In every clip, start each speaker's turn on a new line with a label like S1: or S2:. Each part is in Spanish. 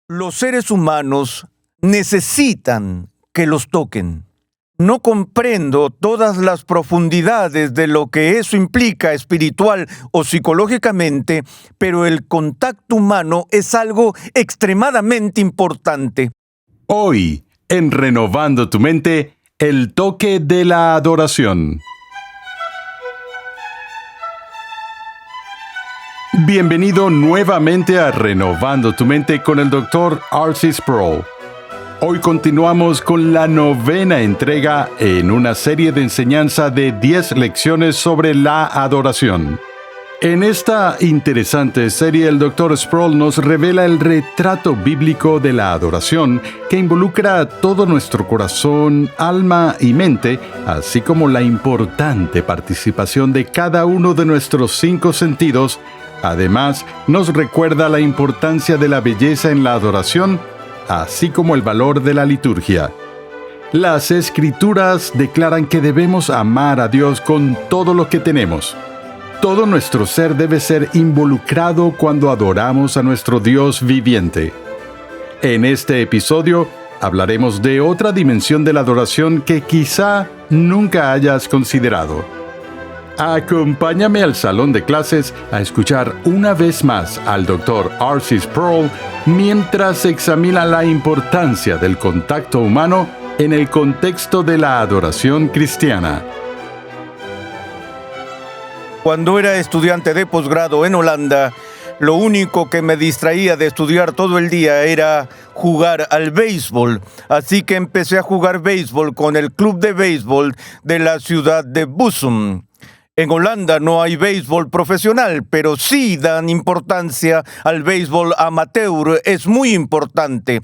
S1: Los seres humanos necesitan que los toquen. No comprendo todas las profundidades de lo que eso implica espiritual o psicológicamente, pero el contacto humano es algo extremadamente importante.
S2: Hoy, en Renovando tu Mente, el toque de la adoración. Bienvenido nuevamente a Renovando tu Mente con el Dr. R.C. Sproul. Hoy continuamos con la 9ª entrega en una serie de enseñanza de 10 lecciones sobre la adoración. En esta interesante serie, el Dr. Sproul nos revela el retrato bíblico de la adoración que involucra todo nuestro corazón, alma y mente, así como la importante participación de cada uno de nuestros 5 sentidos. Además, nos recuerda la importancia de la belleza en la adoración, así como el valor de la liturgia. Las Escrituras declaran que debemos amar a Dios con todo lo que tenemos. Todo nuestro ser debe ser involucrado cuando adoramos a nuestro Dios viviente. En este episodio, hablaremos de otra dimensión de la adoración que quizá nunca hayas considerado. Acompáñame al salón de clases a escuchar una vez más al Dr. R.C. Sproul mientras examina la importancia del contacto humano en el contexto de la adoración cristiana.
S1: Cuando era estudiante de posgrado en Holanda, lo único que me distraía de estudiar todo el día era jugar al béisbol. Así que empecé a jugar béisbol con el club de béisbol de la ciudad de Bussum. En Holanda no hay béisbol profesional, pero sí dan importancia al béisbol amateur. Es muy importante.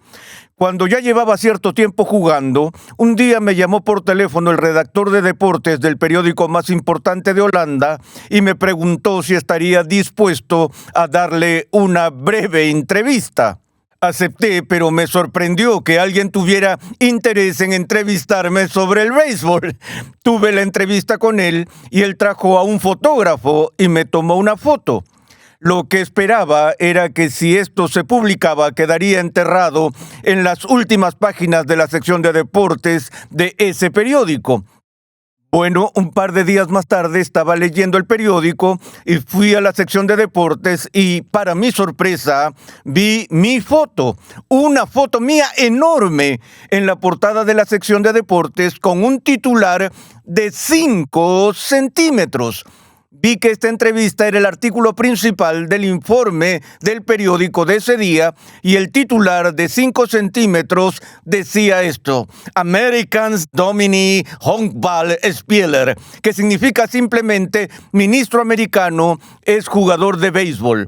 S1: Cuando ya llevaba cierto tiempo jugando, un día me llamó por teléfono el redactor de deportes del periódico más importante de Holanda y me preguntó si estaría dispuesto a darle una breve entrevista. Acepté, pero me sorprendió que alguien tuviera interés en entrevistarme sobre el béisbol. Tuve la entrevista con él y él trajo a un fotógrafo y me tomó una foto. Lo que esperaba era que si esto se publicaba quedaría enterrado en las últimas páginas de la sección de deportes de ese periódico. Bueno, un par de días más tarde estaba leyendo el periódico y fui a la sección de deportes y, para mi sorpresa, vi mi foto, una foto mía enorme en la portada de la sección de deportes con un titular de 5 centímetros. Vi que esta entrevista era el artículo principal del informe del periódico de ese día y el titular de 5 centímetros decía esto: Americans Domini Handballspieler, que significa simplemente ministro americano es jugador de béisbol.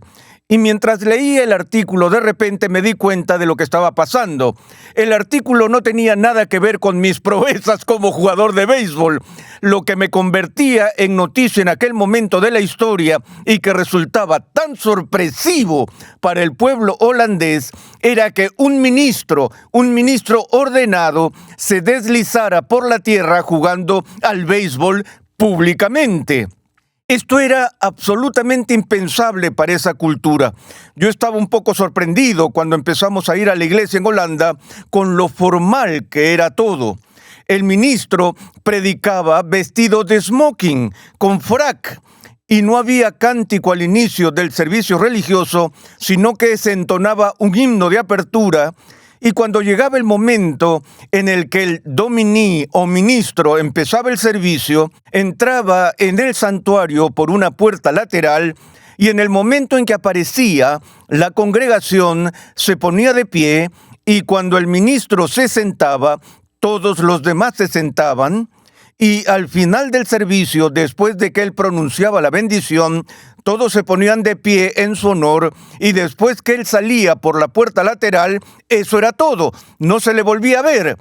S1: Y mientras leía el artículo, de repente me di cuenta de lo que estaba pasando. El artículo no tenía nada que ver con mis proezas como jugador de béisbol. Lo que me convertía en noticia en aquel momento de la historia y que resultaba tan sorpresivo para el pueblo holandés era que un ministro ordenado, se deslizara por la tierra jugando al béisbol públicamente. Esto era absolutamente impensable para esa cultura. Yo estaba un poco sorprendido cuando empezamos a ir a la iglesia en Holanda con lo formal que era todo. El ministro predicaba vestido de smoking, con frac, y no había cántico al inicio del servicio religioso, sino que se entonaba un himno de apertura. Y cuando llegaba el momento en el que el dominí o ministro empezaba el servicio, entraba en el santuario por una puerta lateral y en el momento en que aparecía, la congregación se ponía de pie y cuando el ministro se sentaba, todos los demás se sentaban. Y al final del servicio, después de que él pronunciaba la bendición, todos se ponían de pie en su honor y después que él salía por la puerta lateral, eso era todo, no se le volvía a ver.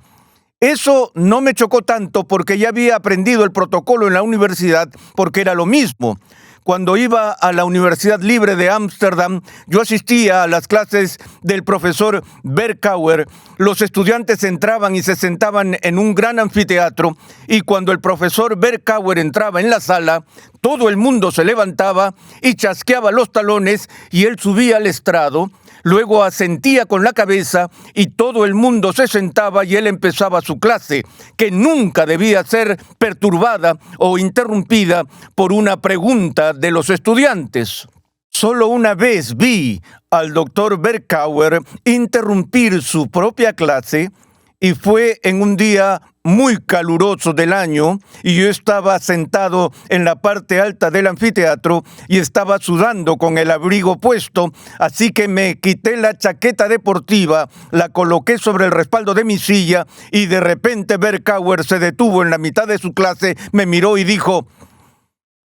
S1: Eso no me chocó tanto porque ya había aprendido el protocolo en la universidad, porque era lo mismo. Cuando iba a la Universidad Libre de Ámsterdam, yo asistía a las clases del profesor Berkouwer. Los estudiantes entraban y se sentaban en un gran anfiteatro, y cuando el profesor Berkouwer entraba en la sala, todo el mundo se levantaba y chasqueaba los talones, y él subía al estrado. Luego asentía con la cabeza y todo el mundo se sentaba y él empezaba su clase, que nunca debía ser perturbada o interrumpida por una pregunta de los estudiantes. Solo una vez vi al doctor Berkauer interrumpir su propia clase y fue en un día muy caluroso del año y yo estaba sentado en la parte alta del anfiteatro y estaba sudando con el abrigo puesto, así que me quité la chaqueta deportiva, la coloqué sobre el respaldo de mi silla y de repente Berkauer se detuvo en la mitad de su clase, me miró y dijo: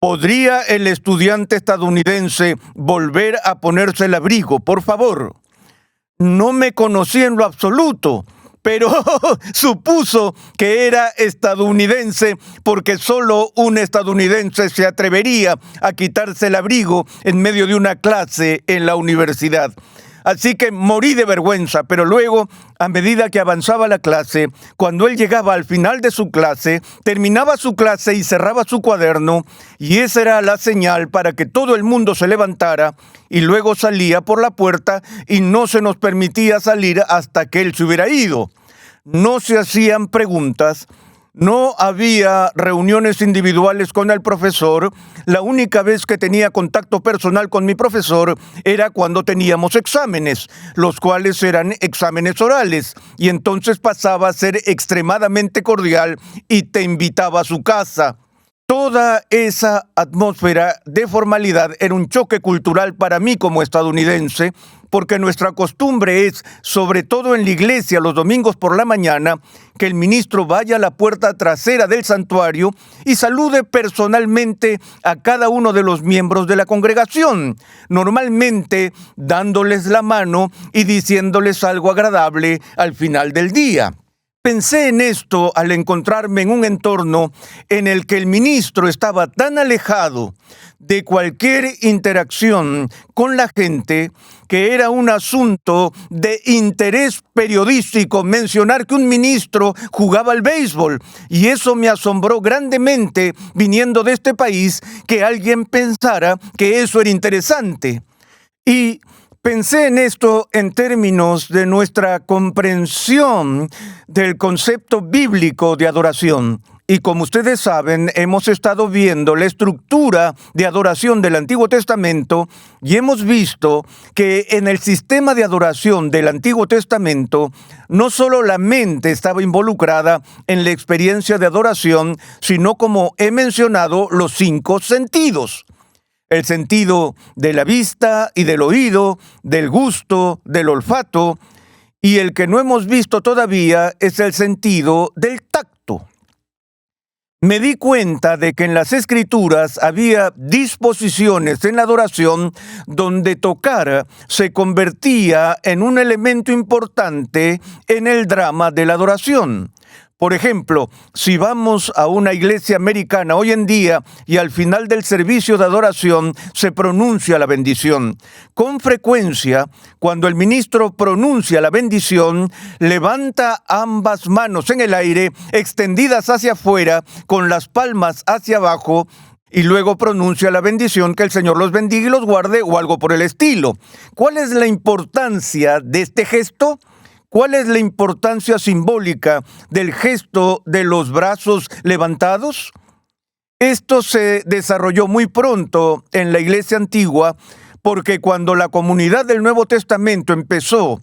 S1: ¿podría el estudiante estadounidense volver a ponerse el abrigo, por favor? No me conocí en lo absoluto, pero supuso que era estadounidense porque solo un estadounidense se atrevería a quitarse el abrigo en medio de una clase en la universidad. Así que morí de vergüenza, pero luego, a medida que avanzaba la clase, cuando él llegaba al final de su clase, terminaba su clase y cerraba su cuaderno, y esa era la señal para que todo el mundo se levantara, y luego salía por la puerta y no se nos permitía salir hasta que él se hubiera ido. No se hacían preguntas, no había reuniones individuales con el profesor. La única vez que tenía contacto personal con mi profesor era cuando teníamos exámenes, los cuales eran exámenes orales, y entonces pasaba a ser extremadamente cordial y te invitaba a su casa. Toda esa atmósfera de formalidad era un choque cultural para mí como estadounidense, porque nuestra costumbre es, sobre todo en la iglesia los domingos por la mañana, que el ministro vaya a la puerta trasera del santuario y salude personalmente a cada uno de los miembros de la congregación, normalmente dándoles la mano y diciéndoles algo agradable al final del día. Pensé en esto al encontrarme en un entorno en el que el ministro estaba tan alejado de cualquier interacción con la gente que era un asunto de interés periodístico mencionar que un ministro jugaba al béisbol. Y eso me asombró grandemente, viniendo de este país, que alguien pensara que eso era interesante. Y pensé en esto en términos de nuestra comprensión del concepto bíblico de adoración. Y como ustedes saben, hemos estado viendo la estructura de adoración del Antiguo Testamento y hemos visto que en el sistema de adoración del Antiguo Testamento no solo la mente estaba involucrada en la experiencia de adoración, sino, como he mencionado, los 5 sentidos. El sentido de la vista y del oído, del gusto, del olfato, y el que no hemos visto todavía es el sentido del tacto. Me di cuenta de que en las Escrituras había disposiciones en la adoración donde tocar se convertía en un elemento importante en el drama de la adoración. Por ejemplo, si vamos a una iglesia americana hoy en día y al final del servicio de adoración se pronuncia la bendición. Con frecuencia, cuando el ministro pronuncia la bendición, levanta ambas manos en el aire, extendidas hacia afuera, con las palmas hacia abajo, y luego pronuncia la bendición, que el Señor los bendiga y los guarde, o algo por el estilo. ¿Cuál es la importancia de este gesto? ¿Cuál es la importancia simbólica del gesto de los brazos levantados? Esto se desarrolló muy pronto en la iglesia antigua, porque cuando la comunidad del Nuevo Testamento empezó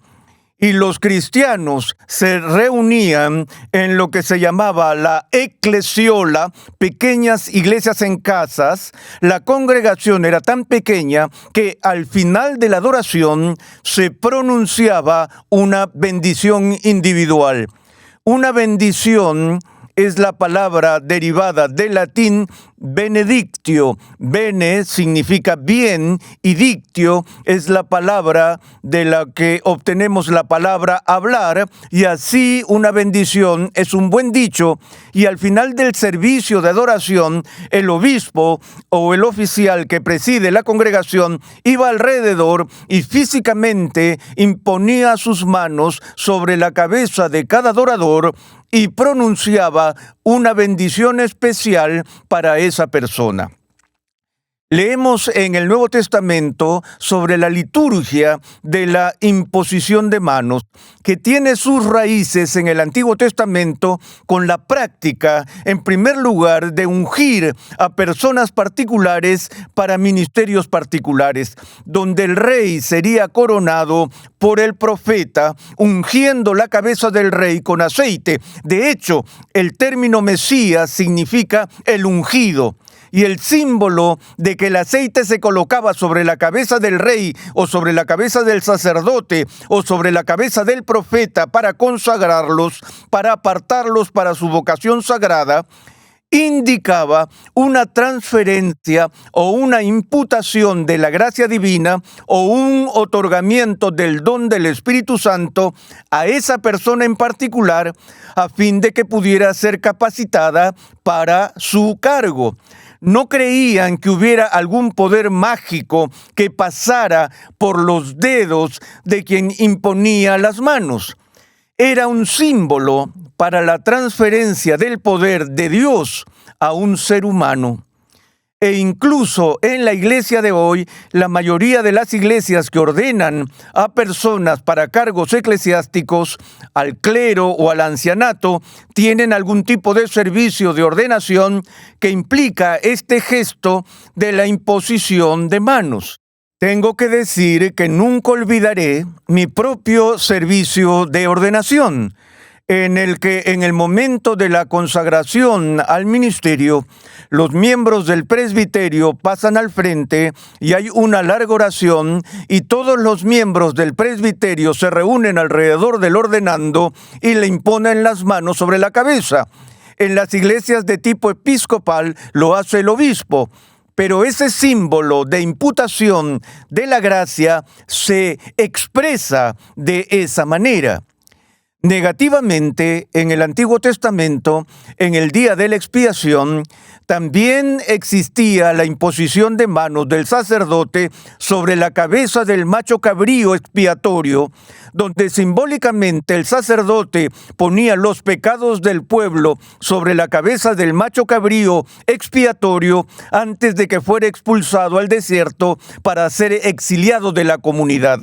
S1: y los cristianos se reunían en lo que se llamaba la eclesiola, pequeñas iglesias en casas, la congregación era tan pequeña que al final de la adoración se pronunciaba una bendición individual. Una bendición es la palabra derivada del latín benedictio. Bene significa bien y dictio es la palabra de la que obtenemos la palabra hablar, y así una bendición es un buen dicho, y al final del servicio de adoración el obispo o el oficial que preside la congregación iba alrededor y físicamente imponía sus manos sobre la cabeza de cada adorador y pronunciaba una bendición especial para esa persona. Leemos en el Nuevo Testamento sobre la liturgia de la imposición de manos, que tiene sus raíces en el Antiguo Testamento con la práctica, en primer lugar, de ungir a personas particulares para ministerios particulares, donde el rey sería coronado por el profeta, ungiendo la cabeza del rey con aceite. De hecho, el término Mesías significa el ungido. Y el símbolo de que el aceite se colocaba sobre la cabeza del rey o sobre la cabeza del sacerdote o sobre la cabeza del profeta para consagrarlos, para apartarlos para su vocación sagrada, indicaba una transferencia o una imputación de la gracia divina o un otorgamiento del don del Espíritu Santo a esa persona en particular a fin de que pudiera ser capacitada para su cargo. No creían que hubiera algún poder mágico que pasara por los dedos de quien imponía las manos. Era un símbolo para la transferencia del poder de Dios a un ser humano. E incluso en la iglesia de hoy, la mayoría de las iglesias que ordenan a personas para cargos eclesiásticos, al clero o al ancianato, tienen algún tipo de servicio de ordenación que implica este gesto de la imposición de manos. Tengo que decir que nunca olvidaré mi propio servicio de ordenación, en el que en el momento de la consagración al ministerio, los miembros del presbiterio pasan al frente y hay una larga oración y todos los miembros del presbiterio se reúnen alrededor del ordenando y le imponen las manos sobre la cabeza. En las iglesias de tipo episcopal lo hace el obispo. Pero ese símbolo de imputación de la gracia se expresa de esa manera. Negativamente, en el Antiguo Testamento, en el día de la expiación, también existía la imposición de manos del sacerdote sobre la cabeza del macho cabrío expiatorio, donde simbólicamente el sacerdote ponía los pecados del pueblo sobre la cabeza del macho cabrío expiatorio antes de que fuera expulsado al desierto para ser exiliado de la comunidad.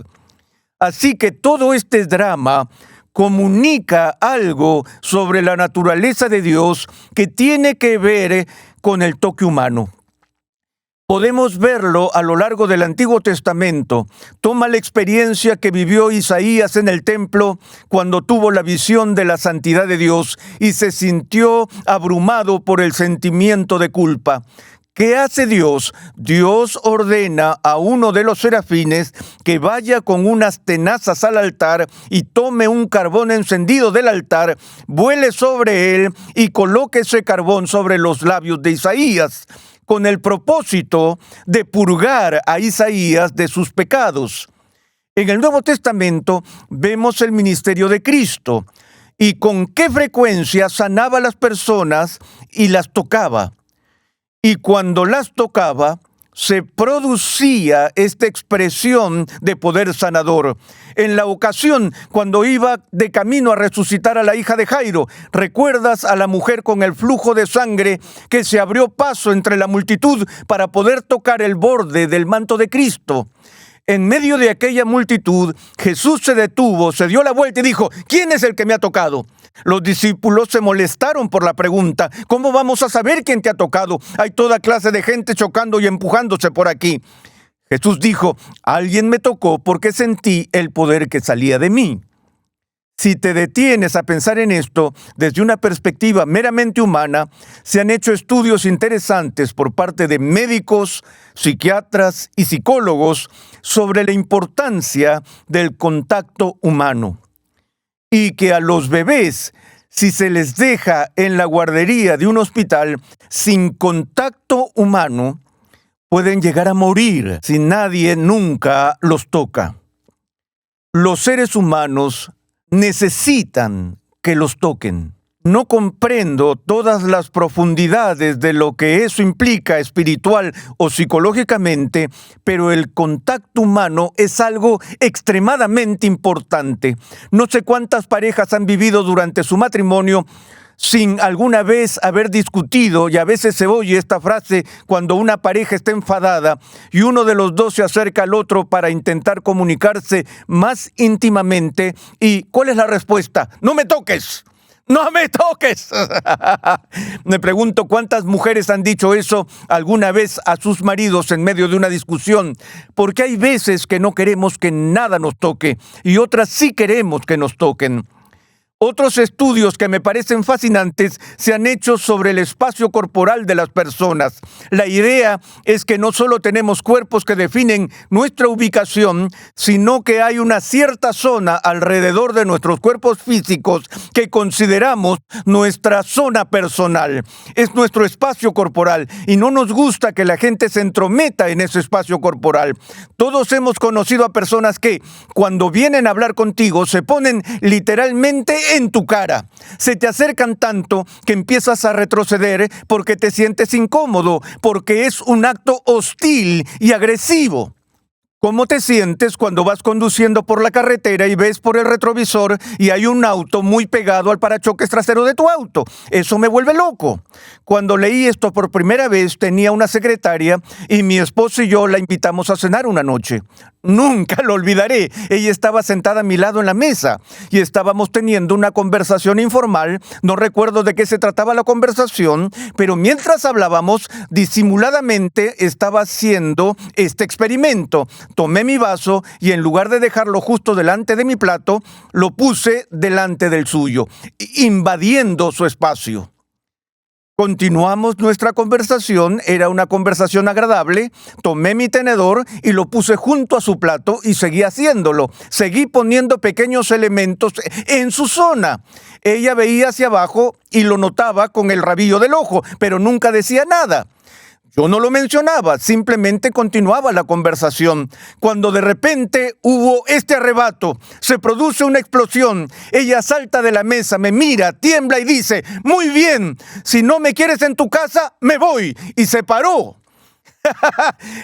S1: Así que todo este drama comunica algo sobre la naturaleza de Dios que tiene que ver con el toque humano. Podemos verlo a lo largo del Antiguo Testamento. Toma la experiencia que vivió Isaías en el templo cuando tuvo la visión de la santidad de Dios y se sintió abrumado por el sentimiento de culpa. ¿Qué hace Dios? Dios ordena a uno de los serafines que vaya con unas tenazas al altar y tome un carbón encendido del altar, vuele sobre él y coloque ese carbón sobre los labios de Isaías, con el propósito de purgar a Isaías de sus pecados. En el Nuevo Testamento vemos el ministerio de Cristo y con qué frecuencia sanaba a las personas y las tocaba. Y cuando las tocaba, se producía esta expresión de poder sanador. En la ocasión, cuando iba de camino a resucitar a la hija de Jairo, ¿recuerdas a la mujer con el flujo de sangre que se abrió paso entre la multitud para poder tocar el borde del manto de Cristo? En medio de aquella multitud, Jesús se detuvo, se dio la vuelta y dijo: ¿quién es el que me ha tocado? Los discípulos se molestaron por la pregunta. ¿Cómo vamos a saber quién te ha tocado? Hay toda clase de gente chocando y empujándose por aquí. Jesús dijo: alguien me tocó porque sentí el poder que salía de mí. Si te detienes a pensar en esto desde una perspectiva meramente humana, se han hecho estudios interesantes por parte de médicos, psiquiatras y psicólogos sobre la importancia del contacto humano. Y que a los bebés, si se les deja en la guardería de un hospital sin contacto humano, pueden llegar a morir si nadie nunca los toca. Los seres humanos necesitan que los toquen. No comprendo todas las profundidades de lo que eso implica espiritual o psicológicamente, pero el contacto humano es algo extremadamente importante. No sé cuántas parejas han vivido durante su matrimonio sin alguna vez haber discutido, y a veces se oye esta frase cuando una pareja está enfadada y uno de los dos se acerca al otro para intentar comunicarse más íntimamente. ¿Y cuál es la respuesta? ¡No me toques! ¡No me toques! Me pregunto cuántas mujeres han dicho eso alguna vez a sus maridos en medio de una discusión, porque hay veces que no queremos que nada nos toque y otras sí queremos que nos toquen. Otros estudios que me parecen fascinantes se han hecho sobre el espacio corporal de las personas. La idea es que no solo tenemos cuerpos que definen nuestra ubicación, sino que hay una cierta zona alrededor de nuestros cuerpos físicos que consideramos nuestra zona personal. Es nuestro espacio corporal y no nos gusta que la gente se entrometa en ese espacio corporal. Todos hemos conocido a personas que, cuando vienen a hablar contigo, se ponen literalmente en tu cara. Se te acercan tanto que empiezas a retroceder porque te sientes incómodo, porque es un acto hostil y agresivo. ¿Cómo te sientes cuando vas conduciendo por la carretera y ves por el retrovisor y hay un auto muy pegado al parachoques trasero de tu auto? Eso me vuelve loco. Cuando leí esto por primera vez, tenía una secretaria y mi esposo y yo la invitamos a cenar una noche. Nunca lo olvidaré. Ella estaba sentada a mi lado en la mesa y estábamos teniendo una conversación informal. No recuerdo de qué se trataba la conversación, pero mientras hablábamos, disimuladamente estaba haciendo este experimento. Tomé mi vaso y en lugar de dejarlo justo delante de mi plato, lo puse delante del suyo, invadiendo su espacio. Continuamos nuestra conversación, era una conversación agradable. Tomé mi tenedor y lo puse junto a su plato y seguí haciéndolo. Seguí poniendo pequeños elementos en su zona. Ella veía hacia abajo y lo notaba con el rabillo del ojo, pero nunca decía nada. Yo no lo mencionaba, simplemente continuaba la conversación. Cuando de repente hubo este arrebato, se produce una explosión. Ella salta de la mesa, me mira, tiembla y dice: «Muy bien, si no me quieres en tu casa, me voy». Y se paró.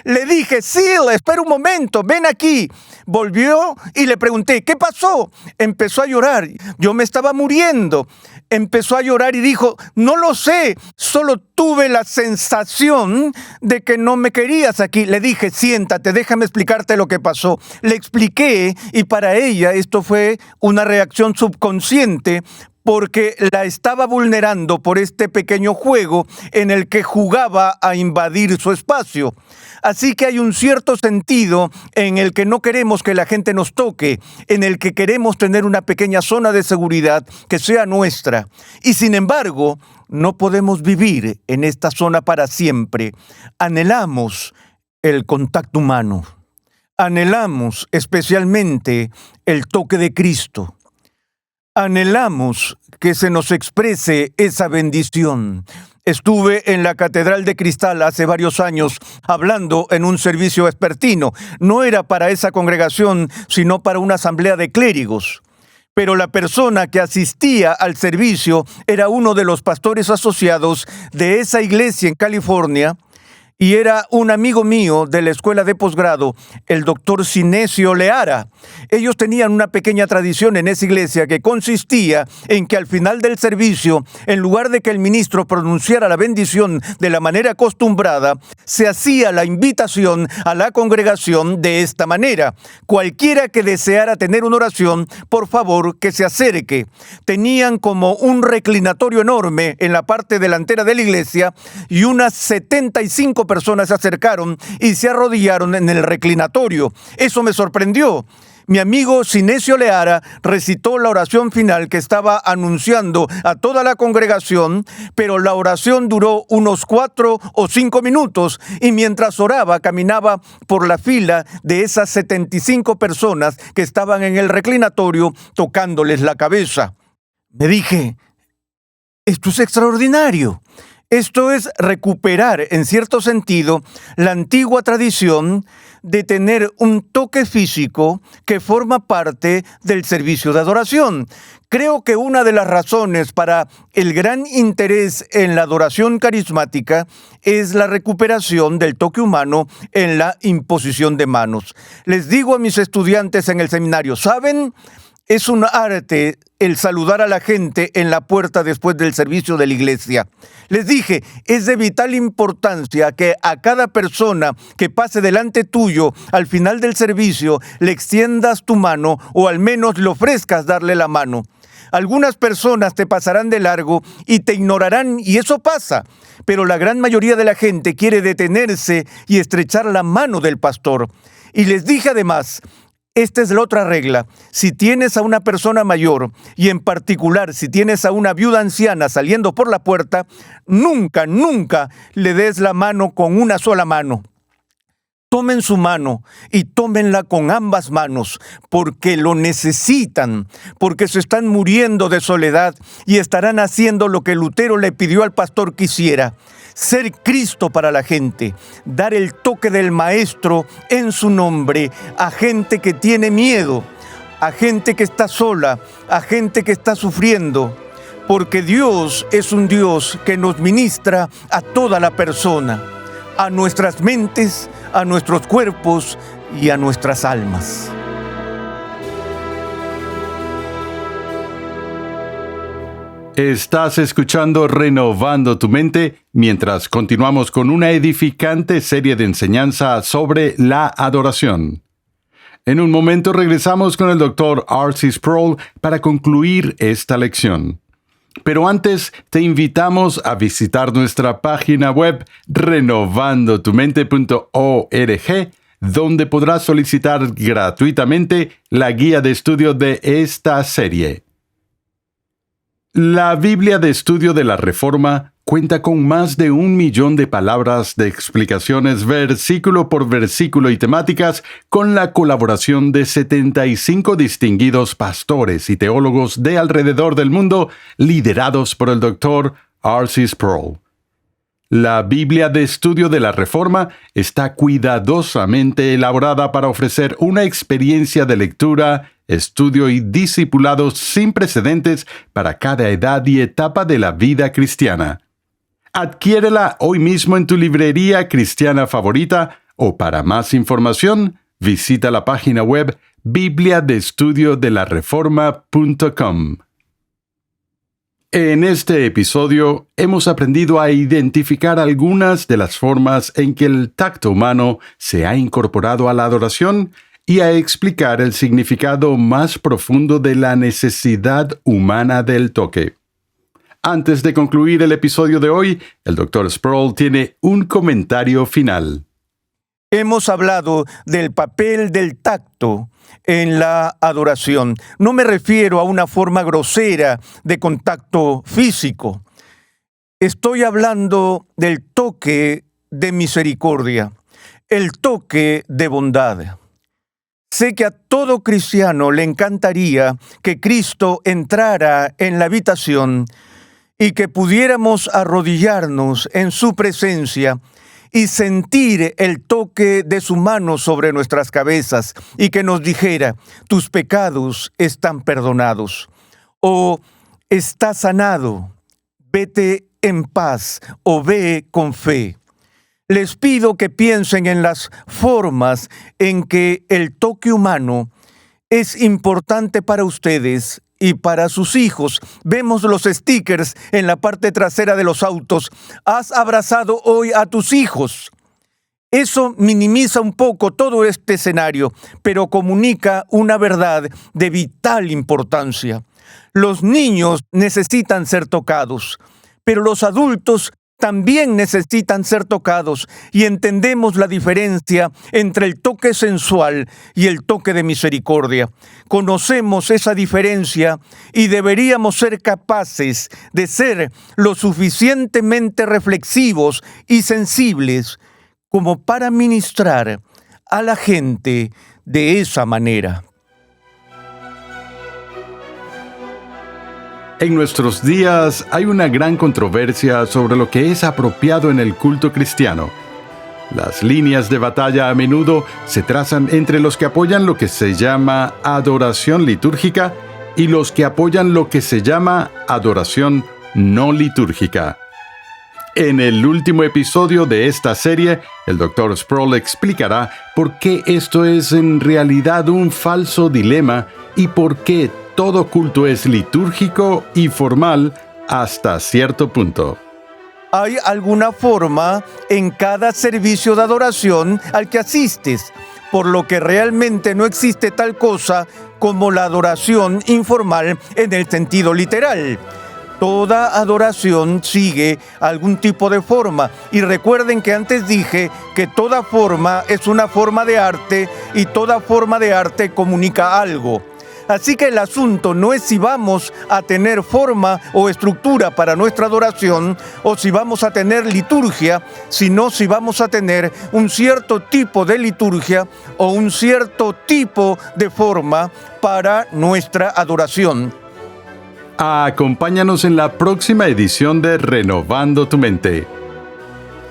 S1: Le dije: «Sil, espera un momento, ven aquí». Volvió y le pregunté: «¿Qué pasó?». Empezó a llorar. Yo me estaba muriendo. Empezó a llorar y dijo: «No lo sé, solo tuve la sensación de que no me querías aquí». Le dije: «Siéntate, déjame explicarte lo que pasó». Le expliqué y para ella esto fue una reacción subconsciente, porque la estaba vulnerando por este pequeño juego en el que jugaba a invadir su espacio. Así que hay un cierto sentido en el que no queremos que la gente nos toque, en el que queremos tener una pequeña zona de seguridad que sea nuestra. Y sin embargo, no podemos vivir en esta zona para siempre. Anhelamos el contacto humano. Anhelamos especialmente el toque de Cristo. Anhelamos que se nos exprese esa bendición. Estuve en la Catedral de Cristal hace varios años hablando en un servicio vespertino. No era para esa congregación, sino para una asamblea de clérigos. Pero la persona que asistía al servicio era uno de los pastores asociados de esa iglesia en California, y era un amigo mío de la escuela de posgrado, el doctor Sinesio Leara. Ellos tenían una pequeña tradición en esa iglesia que consistía en que al final del servicio, en lugar de que el ministro pronunciara la bendición de la manera acostumbrada, se hacía la invitación a la congregación de esta manera: cualquiera que deseara tener una oración, por favor, que se acerque. Tenían como un reclinatorio enorme en la parte delantera de la iglesia y unas 75 personas se acercaron y se arrodillaron en el reclinatorio. Eso me sorprendió. Mi amigo Sinesio Leara recitó la oración final que estaba anunciando a toda la congregación, pero la oración duró unos 4 o 5 minutos y mientras oraba caminaba por la fila de esas 75 personas que estaban en el reclinatorio tocándoles la cabeza. Me dije: esto es extraordinario. Esto es recuperar, en cierto sentido, la antigua tradición de tener un toque físico que forma parte del servicio de adoración. Creo que una de las razones para el gran interés en la adoración carismática es la recuperación del toque humano en la imposición de manos. Les digo a mis estudiantes en el seminario: ¿saben? Es un arte el saludar a la gente en la puerta después del servicio de la iglesia. Les dije, es de vital importancia que a cada persona que pase delante tuyo al final del servicio le extiendas tu mano o al menos le ofrezcas darle la mano. Algunas personas te pasarán de largo y te ignorarán, y eso pasa, pero la gran mayoría de la gente quiere detenerse y estrechar la mano del pastor. Y les dije además, esta es la otra regla: si tienes a una persona mayor, y en particular si tienes a una viuda anciana saliendo por la puerta, nunca le des la mano con una sola mano. Tomen su mano y tómenla con ambas manos, porque lo necesitan, porque se están muriendo de soledad y estarán haciendo lo que Lutero le pidió al pastor que hiciera: ser Cristo para la gente, dar el toque del Maestro en su nombre a gente que tiene miedo, a gente que está sola, a gente que está sufriendo, porque Dios es un Dios que nos ministra a toda la persona, a nuestras mentes, a nuestros cuerpos y a nuestras almas.
S2: Estás escuchando Renovando tu Mente mientras continuamos con una edificante serie de enseñanza sobre la adoración. En un momento regresamos con el Dr. R.C. Sproul para concluir esta lección. Pero antes te invitamos a visitar nuestra página web renovandotumente.org, donde podrás solicitar gratuitamente la guía de estudio de esta serie. La Biblia de Estudio de la Reforma cuenta con más de 1 millón de palabras de explicaciones versículo por versículo y temáticas, con la colaboración de 75 distinguidos pastores y teólogos de alrededor del mundo, liderados por el Dr. R.C. Sproul. La Biblia de Estudio de la Reforma está cuidadosamente elaborada para ofrecer una experiencia de lectura, estudio y discipulado sin precedentes para cada edad y etapa de la vida cristiana. Adquiérela hoy mismo en tu librería cristiana favorita, o para más información, visita la página web bibliadeestudiodelareforma.com. En este episodio hemos aprendido a identificar algunas de las formas en que el tacto humano se ha incorporado a la adoración y a explicar el significado más profundo de la necesidad humana del toque. Antes de concluir el episodio de hoy, el Dr. Sproul tiene un comentario final.
S1: Hemos hablado del papel del tacto en la adoración. No me refiero a una forma grosera de contacto físico. Estoy hablando del toque de misericordia, el toque de bondad. Sé que a todo cristiano le encantaría que Cristo entrara en la habitación y que pudiéramos arrodillarnos en su presencia y sentir el toque de su mano sobre nuestras cabezas y que nos dijera: tus pecados están perdonados, o estás sanado, vete en paz, o ve con fe. Les pido que piensen en las formas en que el toque humano es importante para ustedes y para sus hijos. Vemos los stickers en la parte trasera de los autos. ¿Has abrazado hoy a tus hijos? Eso minimiza un poco todo este escenario, pero comunica una verdad de vital importancia. Los niños necesitan ser tocados, pero los adultos también necesitan ser tocados, y entendemos la diferencia entre el toque sensual y el toque de misericordia. Conocemos esa diferencia y deberíamos ser capaces de ser lo suficientemente reflexivos y sensibles como para ministrar a la gente de esa manera.
S2: En nuestros días hay una gran controversia sobre lo que es apropiado en el culto cristiano. Las líneas de batalla a menudo se trazan entre los que apoyan lo que se llama adoración litúrgica y los que apoyan lo que se llama adoración no litúrgica. En el último episodio de esta serie, el Dr. Sproul explicará por qué esto es en realidad un falso dilema y por qué todo culto es litúrgico y formal hasta cierto punto.
S1: Hay alguna forma en cada servicio de adoración al que asistes, por lo que realmente no existe tal cosa como la adoración informal en el sentido literal. Toda adoración sigue algún tipo de forma, y recuerden que antes dije que toda forma es una forma de arte y toda forma de arte comunica algo. Así que el asunto no es si vamos a tener forma o estructura para nuestra adoración o si vamos a tener liturgia, sino si vamos a tener un cierto tipo de liturgia o un cierto tipo de forma para nuestra adoración.
S2: Acompáñanos en la próxima edición de Renovando tu Mente.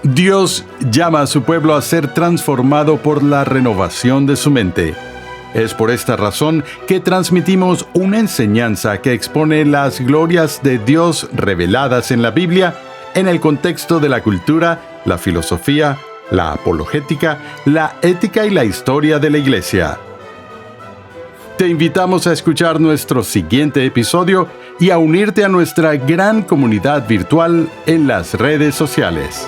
S2: Dios llama a su pueblo a ser transformado por la renovación de su mente. Es por esta razón que transmitimos una enseñanza que expone las glorias de Dios reveladas en la Biblia en el contexto de la cultura, la filosofía, la apologética, la ética y la historia de la Iglesia. Te invitamos a escuchar nuestro siguiente episodio y a unirte a nuestra gran comunidad virtual en las redes sociales.